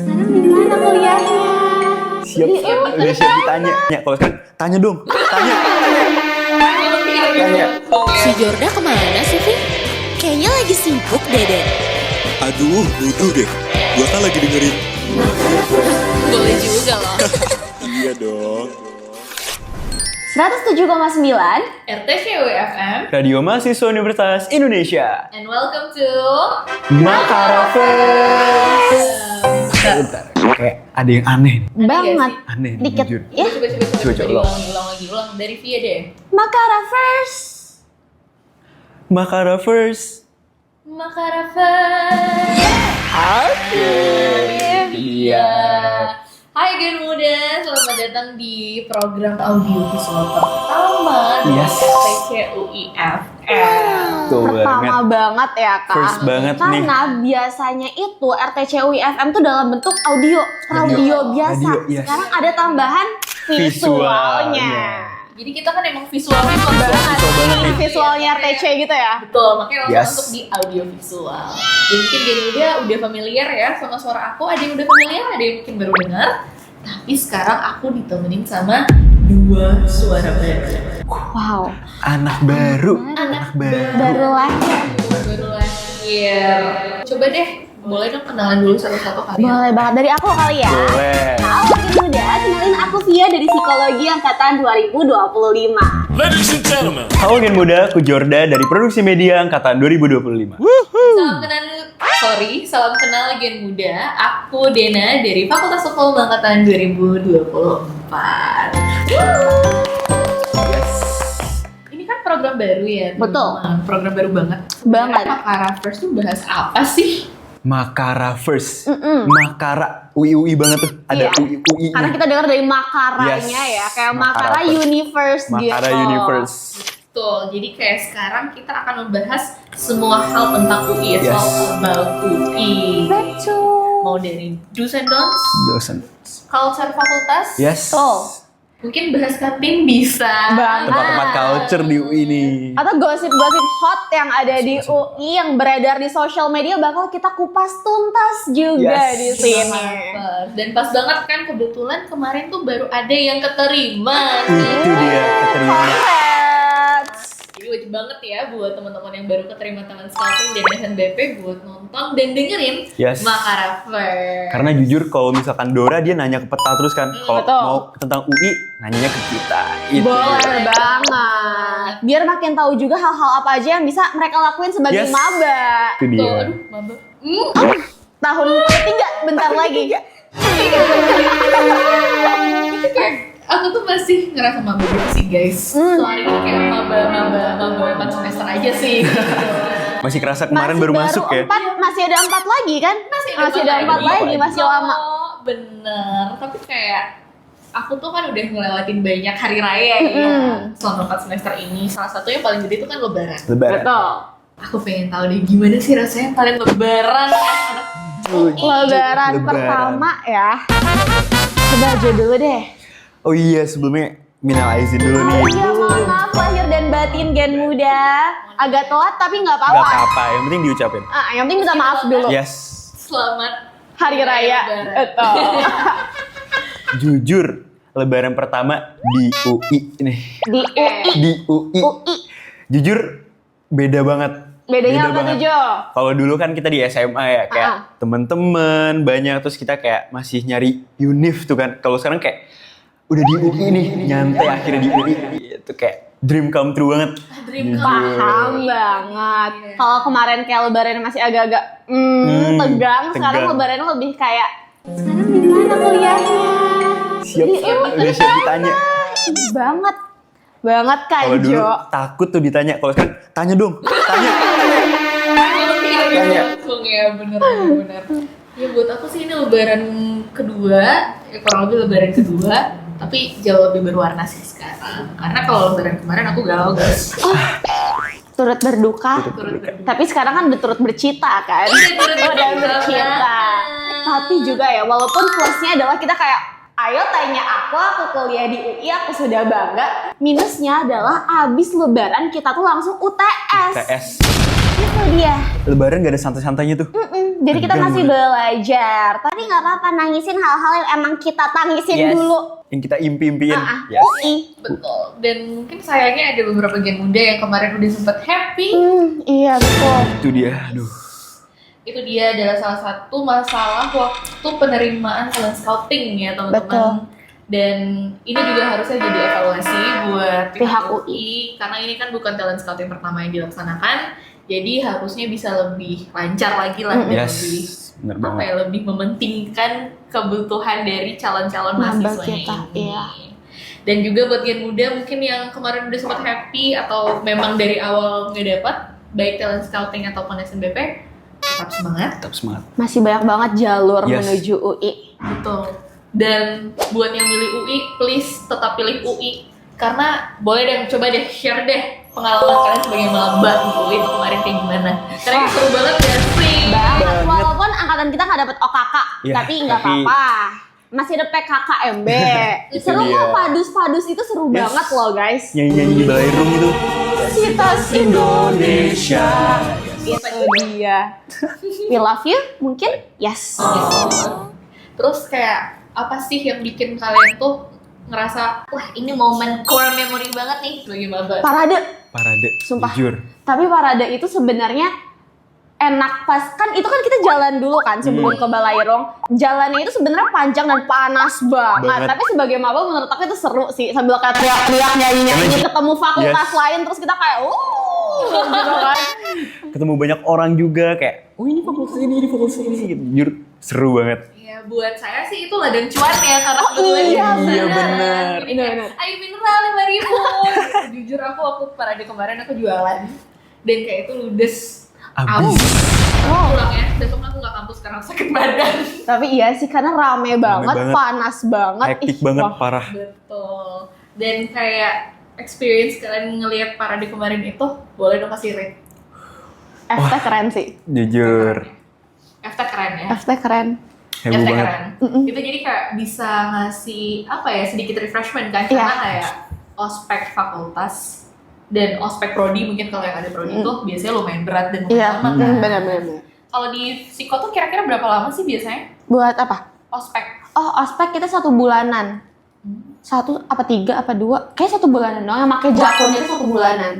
Sekarang di mana kuliahnya? Siap, udah siap ditanya. Ya, kalau sekarang tanya dong, tanya. Si Jorda kemana sih, Vi? Kayaknya lagi sibuk deh, Den. Aduh, nuduh deh. Gua kan lagi dengerin. Boleh juga loh. Iya dong. 107,9 RTCW FM. Radio Mahasiswa Universitas Indonesia. And welcome to Makarafest. Bentar, kayak ada yang aneh nih. banget. Aneh nih, Dikit jujur. ya. Coba ulang dari Via deh. Makara first. Makarafest. Iya. Hai Gen Muda, selamat datang di program audiovisual pertama di Yes. RTCUIFM. Tuh Pertama banget ya Kak. First banget nih. Karena biasanya itu RTCUI FM tuh dalam bentuk audio biasa. Radio, yes. Sekarang ada tambahan visualnya. Jadi kita kan emang visual banget. Visualnya RTC gitu ya. Betul, makanya langsung Yes. masuk di audio visual. Jadi mungkin Gen Muda udah familiar ya sama suara aku. Ada yang udah familiar, ada yang mungkin baru dengar. Tapi sekarang aku ditemenin sama dua suara baru. Wow. Anak baru. Baru lahir. Baru lahir. Coba deh, boleh dong kenalan dulu satu-satu kali. Boleh banget dari aku kali ya. Boleh. Halo Gen Muda, kenalin aku Via dari Psikologi Angkatan 2025. Ladies and gentlemen. Halo Gen Muda, aku Jorda dari Produksi Media Angkatan 2025. Salam kenal Gen Muda. Aku Dena dari Fakultas Hukum Angkatan 2024. Ini kan program baru ya, teman-teman. Betul. Program baru banget. Banget. Makara First tuh bahas apa sih? Makarafest. Makara UI banget tuh. Ada Iya. UI. Karena kita dengar dari makaranya Yes. ya, kayak Makara Makara first. Universe gitu. Makara Universe. Betul. Jadi kayak sekarang kita akan membahas semua hal tentang UI. It's Yes. all about UI. Betul. Mau dari do's and don'ts, Dosen. culture fakultas. Yes. Tuh. Mungkin bahas kantin bisa. Banget. Tempat-tempat culture di UI nih. Atau gosip-gosip hot yang ada di UI yang beredar di sosial media bakal kita kupas tuntas juga Yes. di sini. Dan pas banget kan kebetulan kemarin tuh baru ada yang keterima. Itu dia keterima. Congrats. Jadi wajib banget ya buat teman-teman yang baru keterima teman scouting dan SNBP buat nonton dan dengerin Yes. Makara First. Karena jujur kalau misalkan Dora dia nanya ke peta terus kan. Kalau betul. mau tentang UI nanyanya ke kita. Itu. Boleh banget. Biar makin tahu juga hal-hal apa aja yang bisa mereka lakuin sebagai Yes. maba. Itu Tuh, dia. aduh, mabuk. Tahun ketiga bentar lagi. Itu kayak aku tuh masih ngerasa mabuk gitu sih guys. Soalnya ini kayak maba 4 semester aja sih. Masih kerasa kemarin baru masuk ya. Masih ada 4 lagi kan? Masih ada 4 lagi, masih lama. Bener, tapi kayak aku tuh kan udah ngelewatin banyak hari raya ya selama 4 semester ini. Salah satu yang paling gede itu kan lebaran. Lebaran. Betul. Aku pengen tahu deh gimana sih rasanya paling lebaran anak-anak. Lebaran pertama ya. Coba aja dulu deh. Oh iya, sebelumnya minal aizin dulu nih. Iya, mohon maaf lahir dan batin Gen Muda. Agak telat tapi nggak Gak apa-apa. apa-apa, yang penting diucapin. Yang penting minta maaf dulu. Yes. Selamat Hari Raya. Lebaran. Betul. Jujur, lebaran pertama di UI nih. Di UI. Di UI. UI. Jujur, beda banget. Bedanya apa tuh, Jo? Kalau dulu kan kita di SMA ya, kayak temen-temen banyak, terus kita kayak masih nyari univ tuh kan. Kalau sekarang kayak udah di UI nih, nyantai akhirnya di UI. Itu kayak dream come true banget. Dream Paham banget. Kalau kemarin kayak lebaran masih agak-agak tegang, sekarang tegang. lebaran lebih kayak sekarang di mana kuliahnya? Siap, udah siap ditanya. Banget kan, Kalau dulu Jo? takut tuh ditanya, kalau sekarang tanya dong, tanya. Tanya. Ya bener. Ya buat aku sih ini lebaran kedua, ya kurang lebih lebaran kedua, tapi jauh lebih berwarna sih sekarang. Karena kalau lebaran kemarin aku galau guys. Turut berduka. Tapi sekarang kan udah turut bercita kan? Udah bercita. Tapi juga ya, walaupun plusnya adalah kita kayak ayo tanya aku kuliah di UI, aku sudah bangga. Minusnya adalah abis lebaran kita tuh langsung UTS. TS. Itu dia. Lebaran gak ada santai-santainya tuh. Jadi kita Tegang masih banget. belajar. Tapi nggak apa-apa nangisin hal-hal yang emang kita tangisin Yes. dulu. Yang kita impi-impiin. Yes. UI. Betul. Dan mungkin sayangnya ada beberapa gen muda yang kemarin udah sempet happy. Iya betul. Itu dia. Aduh. Itu dia adalah salah satu masalah waktu penerimaan talent scouting ya Betul. teman-teman. Dan ini juga harusnya jadi evaluasi buat Pihak pihak UI karena ini kan bukan talent scouting pertama yang dilaksanakan. Jadi harusnya bisa lebih lancar lagi lah dan Yes. lebih Bener apa banget. ya, lebih mementingkan kebutuhan dari calon-calon Nambah mahasiswanya kita, ini. iya. Dan juga buat gen muda mungkin yang kemarin udah sempat happy atau memang dari awal nggak dapat baik talent scouting ataupun SNBP, tetap semangat. Tetap semangat. Masih banyak banget jalur Yes. menuju UI. Betul. Dan buat yang milih UI, please tetap pilih UI karena boleh deh coba deh share deh pengalaman kalian sebagai maba di UI itu kemarin kayak gimana. Karena itu seru banget ya sih. Banget. Walaupun angkatan kita nggak dapet OKK, Ya, tapi nggak tapi- apa-apa. Masih ada PKKMB. Itu Seru dia. kok, padus-padus itu seru Yes. banget loh guys. Nyanyi-nyanyi di ballroom itu. Sitas Indonesia. Indonesia. Itu dia. We love you mungkin? Yes. Terus kayak apa sih yang bikin kalian tuh ngerasa wah ini momen core memory banget nih sebagai maba? Parade. Parade. Sumpah. Jujur. Tapi parade itu sebenarnya enak pas kan itu kan kita jalan dulu kan sebelum ke Balairung. Jalannya itu sebenarnya panjang dan panas banget. Banget. Tapi sebagai maba menurut aku itu seru sih sambil kayak teriak-teriak nyanyi-nyanyi Karena- ketemu fakultas Yes. lain terus kita kayak gitu kan. Ketemu banyak orang juga kayak, oh ini fakultas ini gitu. Jujur seru banget. Ya buat saya sih itu ladang cuan ya karena kebetulan iya, di sana. iya, bener. Jadi kayak, Bener. ayo mineral 5.000. Jujur aku waktu parade kemarin aku jualan dan kayak itu ludes. Abis. Pulang ya, besok aku nggak kampus karena aku sakit badan. Tapi iya sih karena rame banget, banget. panas banget. Hektik Ih, banget, wah. parah. Betul. Dan kayak experience kalian ngelihat parade kemarin itu boleh dong kasih rate. FT keren sih. Jujur. FT keren ya. FT keren. Heboh FT banget. keren. Itu jadi kayak bisa ngasih apa ya sedikit refreshment kan karena Iya. kayak ospek fakultas dan ospek prodi mungkin kalau yang ada prodi itu biasanya lumayan berat dan Iya, lumayan lama kan. benar-benar. Kalau di Psiko tuh kira-kira berapa lama sih biasanya Buat apa? ospek? Oh, ospek kita 1 bulanan. 1 apa 3 apa 2? Kayak 1 bulanan doang. Yang pakai jakunnya itu 1 bulanan.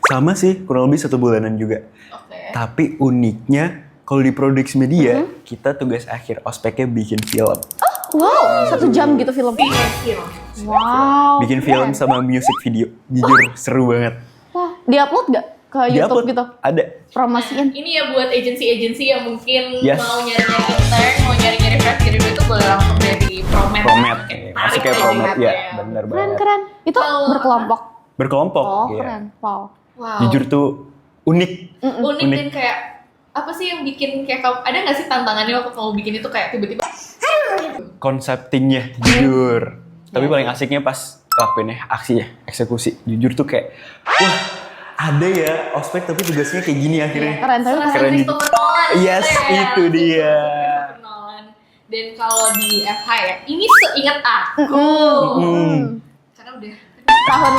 Sama sih, kurang lebih 1 bulanan juga. Oke. Tapi uniknya, kalau di Produksi Media, kita tugas akhir ospeknya bikin film. Wow, 1 jam gitu film. Film. Wow. Bikin film keren. sama music video. Jujur, seru banget. Wah, diupload gak ke YouTube Di-upload. gitu? Ada. Promosiin. Ini ya buat agensi-agensi yang mungkin Yes. mau nyari-nyari intern, mau nyari-nyari fresh graduate itu boleh langsung dari Promed. Promed. Tarik Masuknya aja Promed, gitu ya. Bener banget. Keren-keren. Itu Kalau berkelompok. Berkelompok. Oh, iya. keren. Wow. Wow. Jujur tuh unik. unik Unik. dan kayak apa sih yang bikin kayak kamu ada nggak sih tantangannya waktu kamu bikin itu kayak tiba-tiba Konseptingnya, jujur. Tapi paling asiknya pas lakuinnya aksinya, eksekusi. Jujur tuh kayak, wah ada ya ospek tapi tugasnya kayak gini akhirnya. Keren, tapi serasa Keren. Christopher Nolan Yes, gitu ya. itu dia. Christopher Nolan. Dan kalau di FH ya ini seingat aku karena udah tahun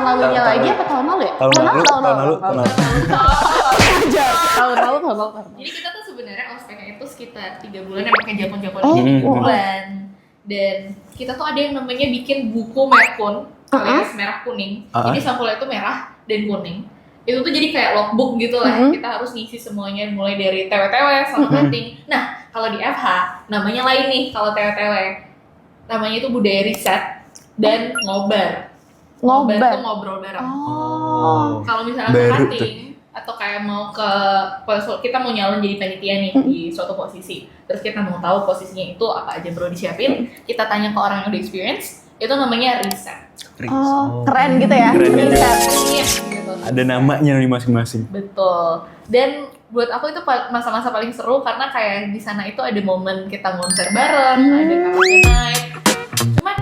lalunya Tahun- lagi apa tahun lalu ya? Tahun lalu. Tahun lalu. jadi kita tuh sebenarnya ospeknya itu sekitar 3 bulan yang pakai jakun-jakun Oh, 3 oh. bulan dan kita tuh ada yang namanya bikin buku merkun alias merah kuning jadi sampulnya itu merah dan kuning itu tuh jadi kayak logbook gitu lah kita harus ngisi semuanya mulai dari TW-TW sama hunting nah kalau di FH namanya lain nih kalau TW-TW namanya itu budaya riset dan ngobar Ngobar. tuh ngobrol bareng Oh. kalau misalnya Baru hunting atau kayak mau ke kita mau nyalon jadi panitia nih di suatu posisi terus kita mau tahu posisinya itu apa aja perlu disiapin kita tanya ke orang yang udah experience itu namanya riset Oh, keren gitu ya. Keren gitu. Riset. Iya, gitu. Ada namanya nih masing-masing. Betul. Dan buat aku itu masa-masa paling seru karena kayak di sana itu ada momen kita konser bareng, ada karaoke night. Cuman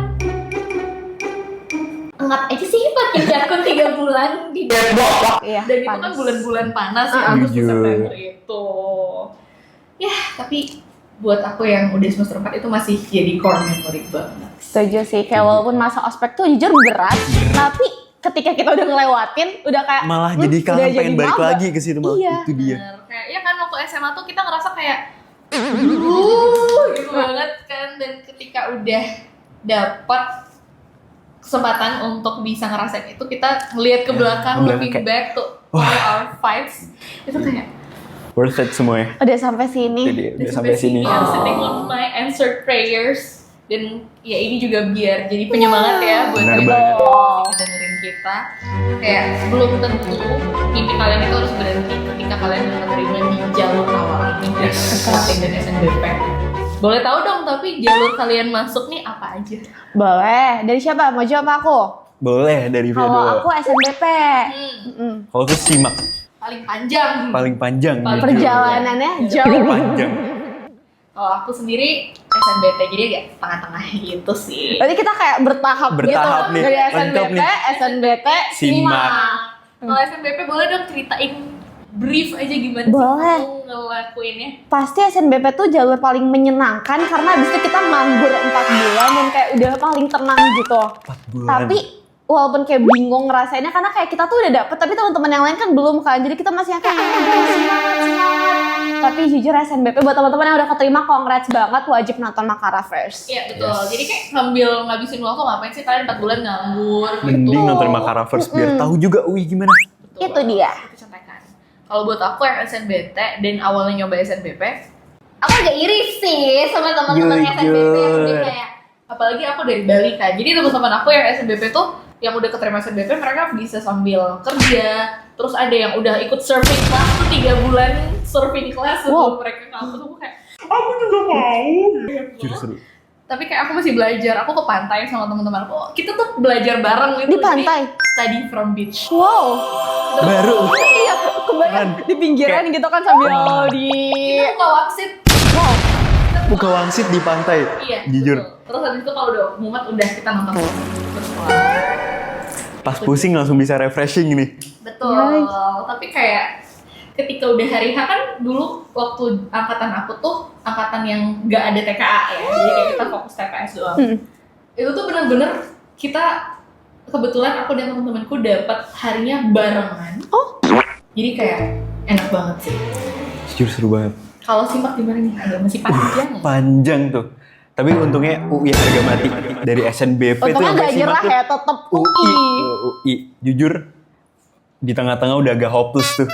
anggap aja sih pakai jakun 3 bulan di Depok. Iya, Dan itu kan panas. bulan-bulan panas ya, Agustus Jujur. September itu. Ya, tapi buat aku yang udah semester 4 itu masih jadi core memory banget. Setuju sih, kayak walaupun masa ospek tuh jujur berat, tapi ketika kita udah ngelewatin, udah kayak Malah jadi udah kangen pengen balik maba. lagi ke situ malah. Iya. Itu dia. Bener. Kayak ya kan waktu SMA tuh kita ngerasa kayak gitu banget kan, dan ketika udah dapat kesempatan untuk bisa ngerasain itu, kita ngelihat ke belakang, looking kayak, back to all our fights, itu kayak worth it semuanya. Udah sampai sini. Jadi udah sampai sini. I'm sitting on my answered prayers, dan ya ini juga biar jadi penyemangat ya buat Benar kalian banget. yang dengerin kita. Kayak belum tentu mimpi kalian itu harus berhenti ketika kalian menerima di jalur awal ini, SKT dan SNBP. Boleh tahu dong, tapi jalur kalian masuk nih apa aja? Boleh. Dari siapa? Mau jawab aku? Boleh dari Via Kalau dulu. aku SNBP. Kalau aku simak Paling panjang. paling panjang. Paling jujur. Perjalanannya jauh. Panjang. Kalau aku sendiri SNBT, jadi agak tengah-tengah gitu sih. Berarti kita kayak bertahap, Bertahap gitu. nih, Dari lengkap SNBP, nih. SNBT, Simak. Kalau SNBP boleh dong ceritain brief aja gimana Boleh. sih kamu ngelakuinnya? Pasti SNBP tuh jalur paling menyenangkan karena abis itu kita nganggur 4 bulan dan kayak udah paling tenang gitu. 4 bulan. Tapi walaupun kayak bingung ngerasainnya karena kayak kita tuh udah dapet tapi teman-teman yang lain kan belum kan. Jadi kita masih yang kayak semangat. Tapi jujur SNBP buat teman-teman yang udah keterima, congrats banget, wajib nonton Makara first. Iya betul. Jadi kayak sambil ngabisin waktu, ngapain sih kalian 4 bulan nganggur gitu. Mending nonton Makara first biar tahu juga gimana. Betul. Itu dia. Itu contekan. Kalau buat aku yang SNBT dan awalnya nyoba SNBP, aku agak iri sih sama teman-teman Jujur. SNBP yang udah kayak, apalagi aku dari Bali kan. Jadi teman-teman aku yang SNBP tuh yang udah keterima SNBP, mereka bisa sambil kerja. Terus ada yang udah ikut surfing class tuh 3 bulan surfing class sebelum mereka kampus. Aku kayak, aku juga mau. Jujur seru. Tapi kayak aku masih belajar. Aku ke pantai sama teman-teman aku. Kita tuh belajar bareng gitu. Di pantai? Jadi, study from beach. Wow. Baru. Iya, kebayang di pinggiran gitu kan sambil di. Kita buka waksit. Wow. Buka wangsit di pantai. Iya. Jujur. Betul. Terus habis itu kalau udah mumet udah kita nonton terus pulang. Pas pusing langsung bisa refreshing nih. Betul. Nice. Tapi kayak ketika udah hari H kan dulu waktu angkatan aku tuh angkatan yang nggak ada TKA ya. Jadi kayak kita fokus TPS doang. Itu tuh bener-bener kita kebetulan aku dan teman-temanku dapat harinya barengan. Oh. Jadi kayak enak banget sih. Jujur seru banget. Kalau simak gimana nih? Agak masih panjang. Panjang tuh. Tapi untungnya UI harga mati dari SNBP tuh Untungnya sampai gak simak nyerah tuh ya, tetep UI. UI. Jujur di tengah-tengah udah agak hopeless tuh.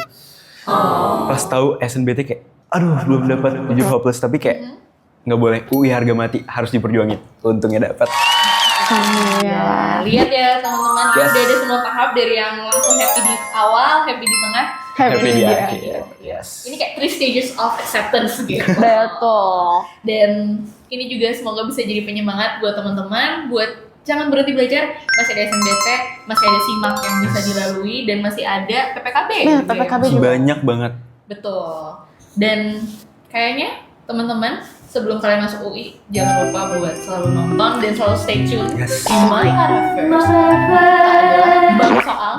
Pas tahu SNBT kayak aduh belum dapat, jujur hopeless, tapi kayak nggak boleh, UI harga mati, harus diperjuangin. Untungnya dapat. Ya, lihat ya teman-teman, Yes. udah ada semua tahap dari yang langsung happy di awal, happy di tengah, Happy di dia. akhir. Yes. ini kayak 3 stages of acceptance gitu. Betul. Dan ini juga semoga bisa jadi penyemangat buat teman-teman, buat jangan berhenti belajar. Masih ada SNBT, masih ada SIMAK yang bisa dilalui, dan masih ada PPKB. Nah, gitu ya. PPKB Masih juga. banyak banget. Betul. Dan kayaknya teman-teman sebelum kalian masuk UI, jangan lupa buat selalu nonton dan selalu stay tune Yes. di Makara First. Adalah bang soal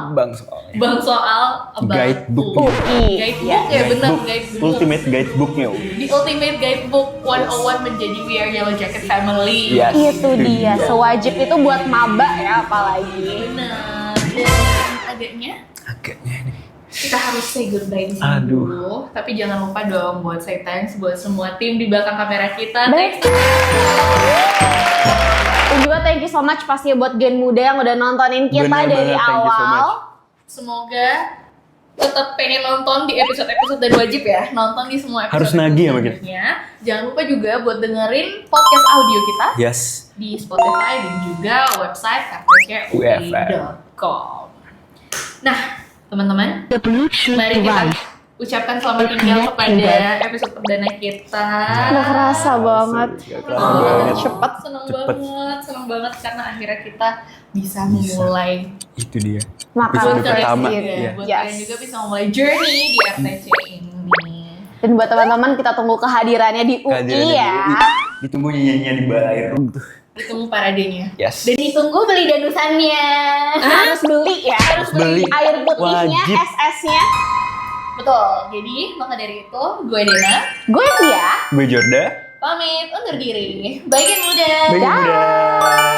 Bang soalnya. about Guidebook. UI. Guidebook ya benar, Guidebook. guidebook. Ultimate guidebooknya UI. The ultimate guidebook 101 menjadi We Are Yellow Jacket Family. Yes. Itu dia, sewajib itu buat maba ya apalagi. Benar. Dan agaknya Agaknya nih. kita harus say goodbye di sini Aduh. dulu. Tapi jangan lupa dong buat say thanks buat semua tim di belakang kamera kita. Baik. Thanks. Dan juga thank you so much pastinya buat Gen Muda yang udah nontonin kita Bener dari banget, thank you so awal. much. Semoga tetap pengen nonton di episode-episode, dan wajib ya nonton di semua episode. Harus nagih sama kita. Jangan lupa juga buat dengerin podcast audio kita Yes. di Spotify dan juga website rpcui.com. Nah, teman-teman, mari kita ucapkan selamat tinggal kepada episode perdana kita. Gak kerasa banget. Gak kerasa banget. Cepet. Seneng banget karena akhirnya kita bisa memulai Itu dia. Makara Episode pertama. First. Iya. buat Yes. kalian juga bisa memulai journey di RTC ini. Dan buat teman-teman kita tunggu kehadirannya di UI Kehadirannya di ya. UI. Ditunggu nyanyian di balai room tuh. Ditunggu paradenya. Yes. Dan ditunggu beli danusannya. Harus beli ya. Harus beli. Air putihnya, Wajib. SS-nya. Betul. Jadi maka dari itu, gue Dena Gue Tia. Gue Jorda. pamit undur diri. Bye Gen Muda. Bye, Muda.